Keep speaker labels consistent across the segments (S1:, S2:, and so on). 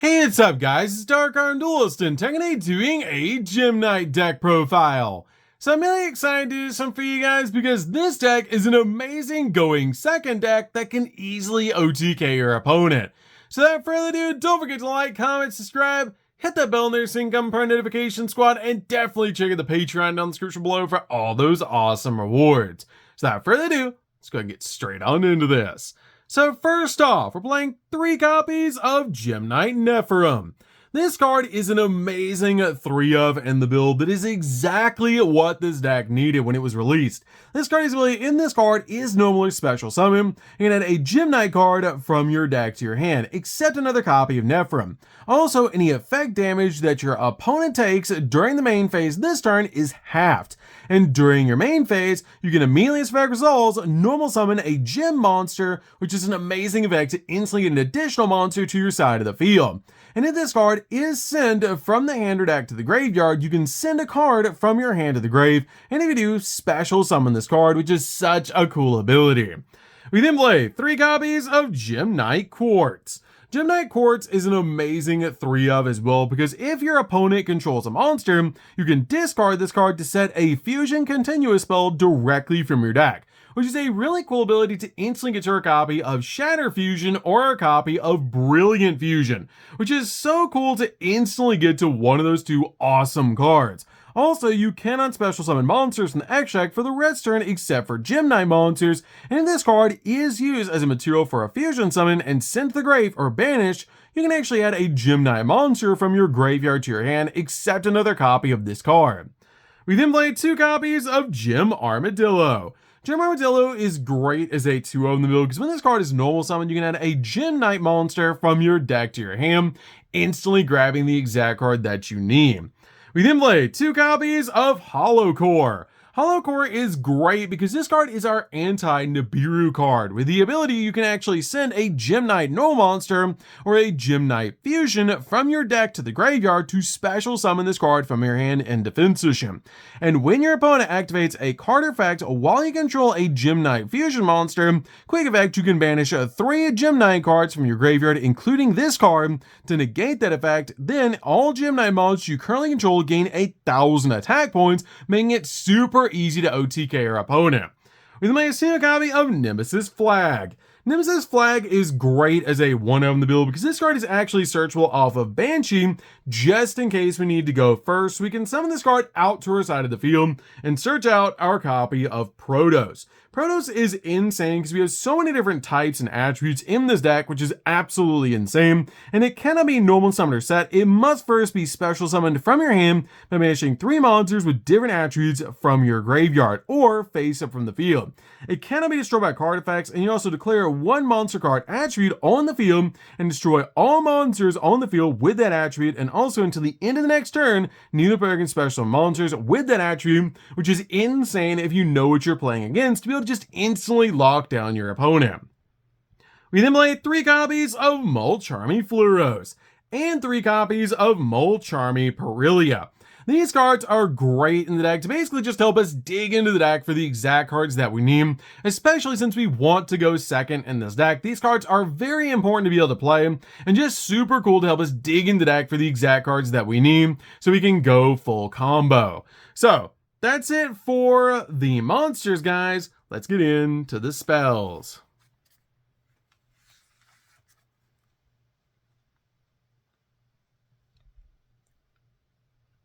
S1: Hey, what's up guys, it's DarkArmedDuelist and today doing a Gem Knight deck profile. So I'm really excited to do some for you guys because this deck is an amazing going second deck that can easily OTK your opponent. So without further ado, don't forget to like, comment, subscribe, hit that bell there so you can come part of notification squad, and definitely check out the Patreon down in the description below for all those awesome rewards. So without further ado, let's go and get straight on into this. So first off, we're playing 3 copies of Gem Knight Nephirim. This card is an amazing 3-of in the build that is exactly what this deck needed when it was released. This card's ability in this card is normally special summon. You can add a Gem Knight card from your deck to your hand, except another copy of Nephirim. Also, any effect damage that your opponent takes during the main phase this turn is halved. And during your main phase, you can immediately as effect resolves normal summon a gem monster, which is an amazing effect to instantly get an additional monster to your side of the field. And if this card is sent from the hand or deck to the graveyard, you can send a card from your hand to the grave, and if you do, special summon this card, which is such a cool ability. We then play 3 copies of Gem Knight Quartz. Gem Knight Quartz is an amazing 3-of as well because if your opponent controls a monster, you can discard this card to set a Fusion Continuous spell directly from your deck, which is a really cool ability to instantly get your copy of Shatter Fusion or a copy of Brilliant Fusion, which is so cool to instantly get to one of those 2 awesome cards. Also, you cannot special summon monsters from the X deck for the rest turn except for Gem Knight monsters, and if this card is used as a material for a fusion summon and sent to the grave or banished, you can actually add a Gem Knight monster from your graveyard to your hand except another copy of this card. We then play 2 copies of Gem Armadillo. Gem Armadillo is great as a 2-of in the build because when this card is normal summon, you can add a Gem Knight monster from your deck to your hand, instantly grabbing the exact card that you need. We then play 2 copies of Hollow Core. Hollow Core is great because this card is our anti-Nibiru card. With the ability, you can actually send a Gem Knight Null monster or a Gem Knight Fusion from your deck to the graveyard to special summon this card from your hand in defense position. And when your opponent activates a card effect while you control a Gem Knight Fusion monster, quick effect, you can banish 3 Gem Knight cards from your graveyard, including this card, to negate that effect. Then all Gem Knight monsters you currently control gain 1,000 attack points, making it super easy to OTK your opponent. We then play a single copy of Nemesis Flag. Nemesis Flag is great as a 1-of in the build because this card is actually searchable off of Banshee just in case we need to go first. We can summon this card out to our side of the field and search out our copy of Protos. Protos is insane because we have so many different types and attributes in this deck, which is absolutely insane, and it cannot be normal summoner set. It must first be special summoned from your hand by banishing 3 monsters with different attributes from your graveyard or face up from the field. It cannot be destroyed by card effects, and you also declare 1 monster card attribute on the field and destroy all monsters on the field with that attribute, and also until the end of the next turn, neither player can special monsters with that attribute, which is insane if you know what you're playing against to be able to just instantly lock down your opponent. We then play 3 copies of Mulcharmy Fluros and 3 copies of Mulcharmy Perilia. These cards are great in the deck to basically just help us dig into the deck for the exact cards that we need, especially since we want to go second in this deck. These cards are very important to be able to play and just super cool to help us dig into the deck for the exact cards that we need so we can go full combo. So that's it for the monsters, guys. Let's get into the spells.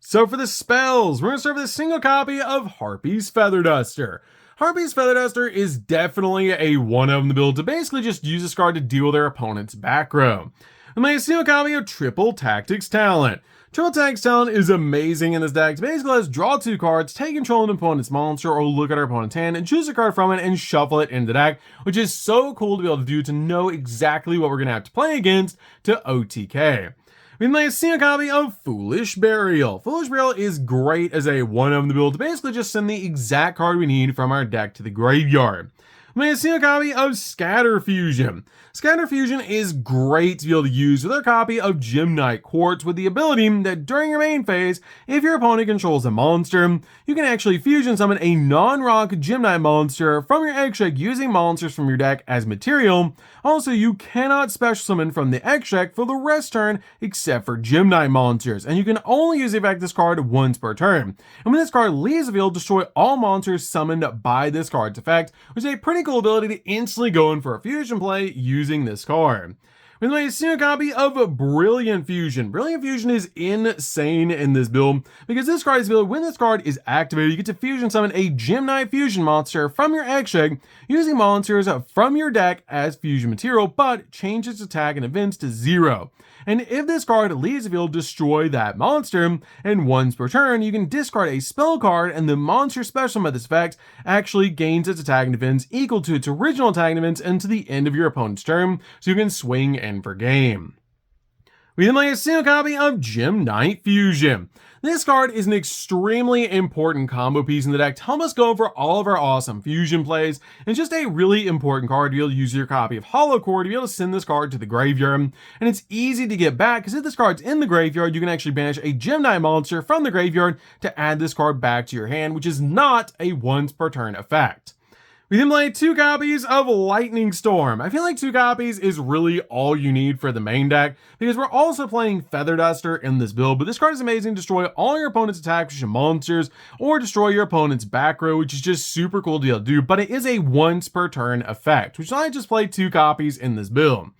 S1: So for the spells, we're going to start with a single copy of Harpy's Feather Duster. Harpy's Feather Duster is definitely a 1-of in the build to basically just use this card to deal with their opponent's back row. And then a single copy of Triple Tactics Talent. Triple Tactics Talent is amazing in this deck. It basically lets us draw 2 cards, take control of an opponent's monster, or look at our opponent's hand and choose a card from it and shuffle it into the deck, which is so cool to be able to do to know exactly what we're going to have to play against to OTK. We then play a single copy of Foolish Burial. Foolish Burial is great as a 1-of in the build to basically just send the exact card we need from our deck to the graveyard. made a single copy of Scatter Fusion. Scatter Fusion is great to be able to use with our copy of Gem Knight Quartz, with the ability that during your main phase, if your opponent controls a monster, you can actually fusion summon a non-rock Gem Knight monster from your extract using monsters from your deck as material. Also, you cannot special summon from the extract for the rest turn except for Gem Knight monsters, and you can only use the effect of this card once per turn. And when this card leaves the field, destroy all monsters summoned by this card's effect, which is a pretty cool ability to instantly go in for a fusion play using this card. We made a single copy of Brilliant Fusion. Brilliant Fusion is insane in this build because this card's ability, when this card is activated, you get to fusion summon a Gem Knight fusion monster from your extract using monsters from your deck as fusion material, but change its attack and events to 0. And if this card leaves the field, destroy that monster, and once per turn, you can discard a spell card, and the monster special by this effect actually gains its attack and defense equal to its original attack and defense until the end of your opponent's turn, so you can swing in for game. We then play a single copy of Gem Knight Fusion. This card is an extremely important combo piece in the deck to help us go over all of our awesome fusion plays, and just a really important card to be able to use your copy of Hollow Core to be able to send this card to the graveyard. And it's easy to get back because if this card's in the graveyard, you can actually banish a Gem Knight monster from the graveyard to add this card back to your hand, which is not a once per turn effect. We then play 2 copies of Lightning Storm. I feel like 2 copies is really all you need for the main deck because we're also playing Feather Duster in this build, but this card is amazing to destroy all your opponent's attack fusion monsters or destroy your opponent's back row, which is just super cool to be able to do, but it is a once per turn effect, which I just played 2 copies in this build.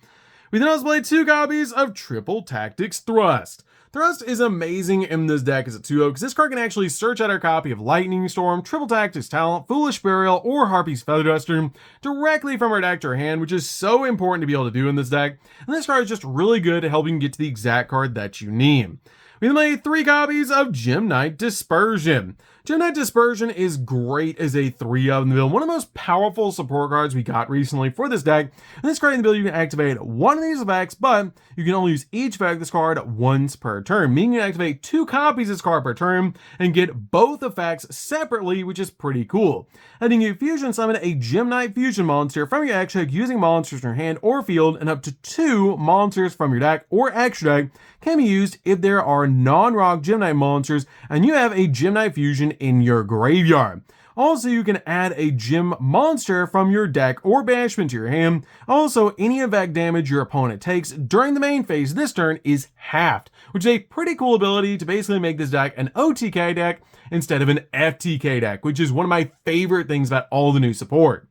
S1: We then also play 2 copies of Triple Tactics Thrust. Thrust is amazing in this deck as a 2-0 because this card can actually search out our copy of Lightning Storm, Triple Tactics Talent, Foolish Burial, or Harpy's Feather Duster directly from our deck to our hand, which is so important to be able to do in this deck. And this card is just really good at helping you get to the exact card that you need. We then made 3 copies of Gem Knight Dispersion. Gem Knight Dispersion is great as a 3-of in the build, one of the most powerful support cards we got recently for this deck. And this card in the build, you can activate one of these effects, but you can only use each effect of this card once per turn, meaning you can activate 2 copies of this card per turn and get both effects separately, which is pretty cool. And then you fusion summon a Gem Knight fusion monster from your extract using monsters in your hand or field, and up to 2 monsters from your deck or extract can be used if there are non-rock Gem Knight monsters and you have a Gem Knight fusion in your graveyard. Also, you can add a gem monster from your deck or banishment to your hand. Also, any effect damage your opponent takes during the main phase this turn is halved, which is a pretty cool ability to basically make this deck an OTK deck instead of an FTK deck, which is one of my favorite things about all the new support.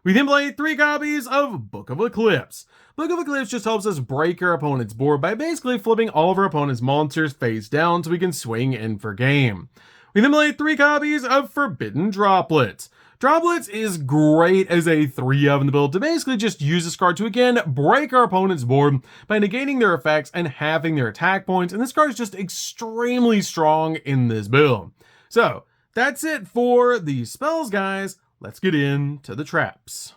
S1: We then play 3 copies of Book of Eclipse. Book of Eclipse just helps us break our opponent's board by basically flipping all of our opponent's monsters face down so we can swing in for game. We then play 3 copies of Forbidden Droplets. Droplets is great as a 3-of in the build to basically just use this card to again break our opponent's board by negating their effects and halving their attack points, and this card is just extremely strong in this build. So that's it for the spells, guys. Let's get into the traps.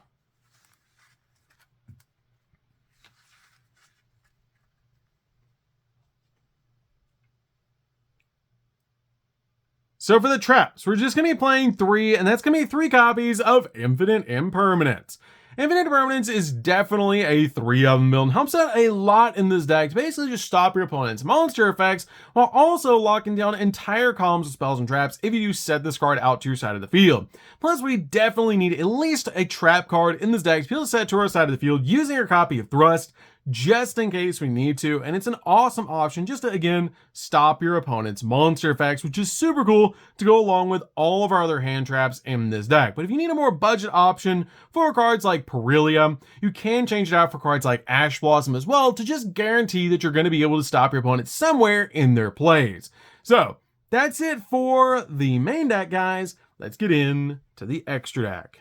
S1: So for the traps, we're just going to be playing 3, and that's going to be 3 copies of Infinite Impermanence. Infinite Impermanence is definitely a 3-of build and helps out a lot in this deck to basically just stop your opponent's monster effects while also locking down entire columns of spells and traps if you do set this card out to your side of the field. Plus, we definitely need at least a trap card in this deck to be able to set to our side of the field using our copy of Thrust, just in case we need to, and it's an awesome option just to, again, stop your opponent's monster effects, which is super cool to go along with all of our other hand traps in this deck. But if you need a more budget option for cards like Perilia, you can change it out for cards like Ash Blossom as well to just guarantee that you're going to be able to stop your opponent somewhere in their plays. So that's it for the main deck, guys. Let's get into the extra deck.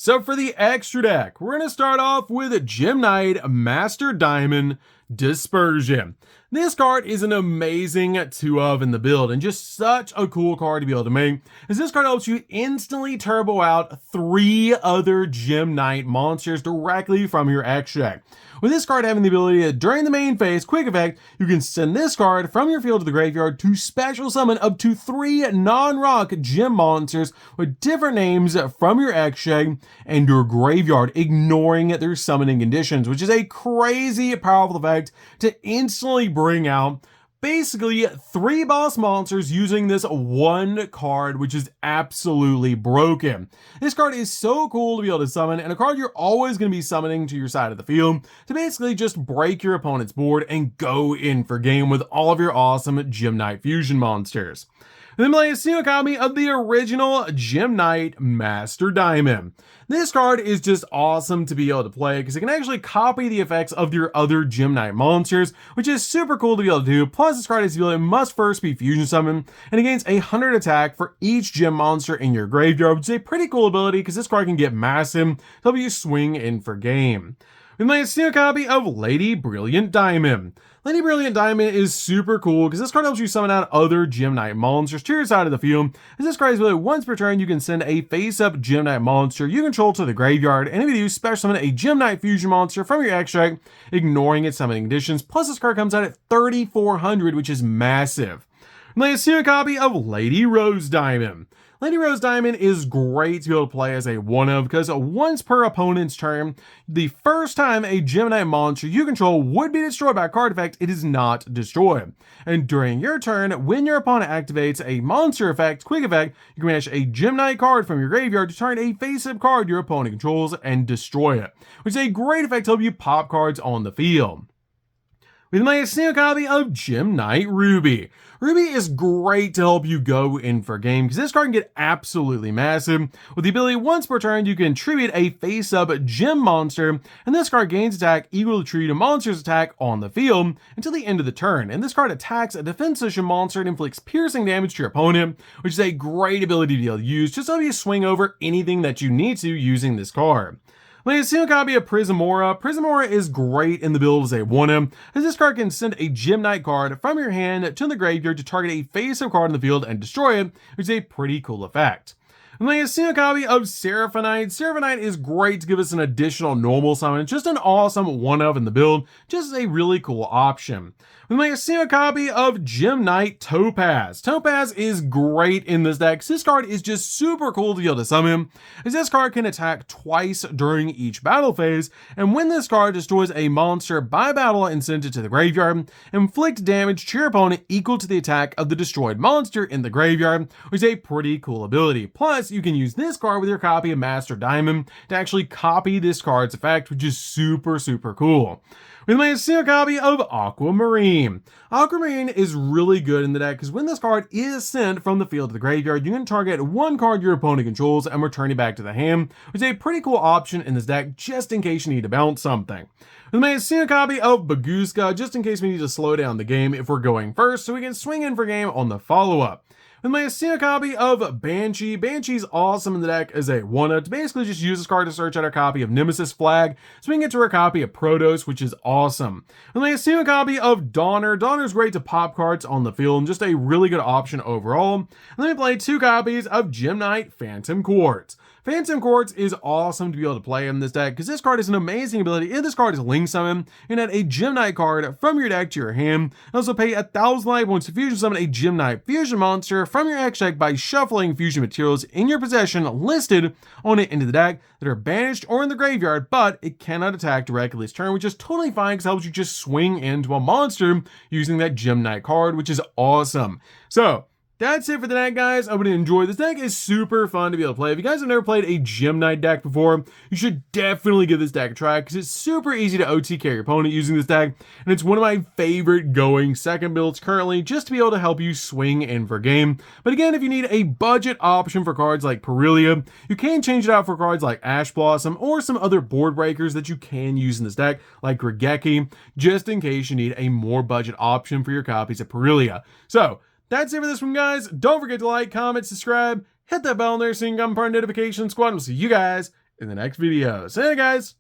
S1: So for the extra deck, we're going to start off with Gem Knight Master Diamond Dispersion. This card is an amazing 2 of in the build and just such a cool card to be able to make, as this card helps you instantly turbo out 3 other Gem Knight monsters directly from your X deck. With this card having the ability to, during the main phase quick effect, you can send this card from your field to the graveyard to special summon up to 3 non-rock gem monsters with different names from your X deck and your graveyard, ignoring their summoning conditions, which is a crazy powerful effect to instantly bring out basically 3 boss monsters using this 1 card, which is absolutely broken. This card is so cool to be able to summon, and a card you're always going to be summoning to your side of the field to basically just break your opponent's board and go in for game with all of your awesome Gem Knight fusion monsters. Then play a single copy of the original Gem Knight Master Diamond. This card is just awesome to be able to play because it can actually copy the effects of your other Gem Knight monsters, which is super cool to be able to do. Plus, this card is the ability must first be fusion summoned, and it gains 100 attack for each gem monster in your graveyard, which is a pretty cool ability because this card can get massive to help you swing in for game. We play a single copy of Lady Brilliant Diamond. Lady Brilliant Diamond is super cool because this card helps you summon out other Gem Knight monsters to your side of the field. As this card is really once per turn, you can send a face-up Gem Knight monster you control to the graveyard, and if you do, special summon a Gem Knight fusion monster from your extract, ignoring its summoning conditions. Plus, this card comes out at 3,400, which is massive. Play a single copy of Lady Rose Diamond. Lady Rose Diamond is great to be able to play as a 1-of because once per opponent's turn, the first time a Gem Knight monster you control would be destroyed by a card effect, it is not destroyed. And during your turn, when your opponent activates a monster effect, quick effect, you can banish a Gem Knight card from your graveyard to turn a face-up card your opponent controls and destroy it, which is a great effect to help you pop cards on the field. We play a single copy of Gem Knight Ruby. Ruby is great to help you go in for game because this card can get absolutely massive. With the ability once per turn, you can tribute a face-up gem monster, and this card gains attack equal to tribute a monster's attack on the field until the end of the turn. And this card attacks a defensive monster and inflicts piercing damage to your opponent, which is a great ability to be able to use just to help you swing over anything that you need to using this card. Play a single copy of Prismora. Prismora is great in the build as a 1-of, as this card can send a Gem Knight card from your hand to the graveyard to target a face-up card in the field and destroy it, which is a pretty cool effect. Play a single copy of Seraphonite. Seraphonite is great to give us an additional normal summon, just an awesome 1-of in the build, just a really cool option. We play a single copy of Gem Knight Topaz. Topaz is great in this deck. This card is just super cool to be able to summon, as this card can attack twice during each battle phase, and when this card destroys a monster by battle and sends it to the graveyard, inflict damage to your opponent equal to the attack of the destroyed monster in the graveyard, which is a pretty cool ability. Plus, you can use this card with your copy of Master Diamond to actually copy this card's effect, which is super cool. We play a single copy of Aquamarine. Aquamarine is really good in the deck because when this card is sent from the field to the graveyard, you can target 1 card your opponent controls and return it back to the hand, which is a pretty cool option in this deck just in case you need to bounce something. We play a single copy of Baguska just in case we need to slow down the game if we're going first, so we can swing in for game on the follow-up. We play a single copy of Banshee. Banshee's awesome in the deck as a 1-of to basically just use this card to search out our copy of Nemesis Flag, so we can get to our copy of Protos, which is awesome. We play a single copy of Donner. Donner's great to pop cards on the field and just a really good option overall. And then we play 2 copies of Gem Knight Phantom Quartz. Phantom Quartz is awesome to be able to play in this deck because this card is an amazing ability. If this card is Link Summon, you can add a Gem Knight card from your deck to your hand. Also pay 1,000 life points to fusion summon a Gem Knight fusion monster from your X deck by shuffling fusion materials in your possession listed on it into the deck that are banished or in the graveyard, but it cannot attack directly this turn, which is totally fine because it helps you just swing into a monster using that Gem Knight card, which is awesome. So, that's it for the deck, guys. I hope you enjoyed. This deck is super fun to be able to play. If you guys have never played a Gem Knight deck before, you should definitely give this deck a try because it's super easy to OTK your opponent using this deck, and it's one of my favorite going second builds currently just to be able to help you swing in for game. But again, if you need a budget option for cards like Perilia, you can change it out for cards like Ash Blossom or some other board breakers that you can use in this deck like Garrigus, just in case you need a more budget option for your copies of Perilia. So, that's it for this one, guys. Don't forget to like, comment, subscribe, hit that bell in there so you can become part of the notification squad. We'll see you guys in the next video. See you guys.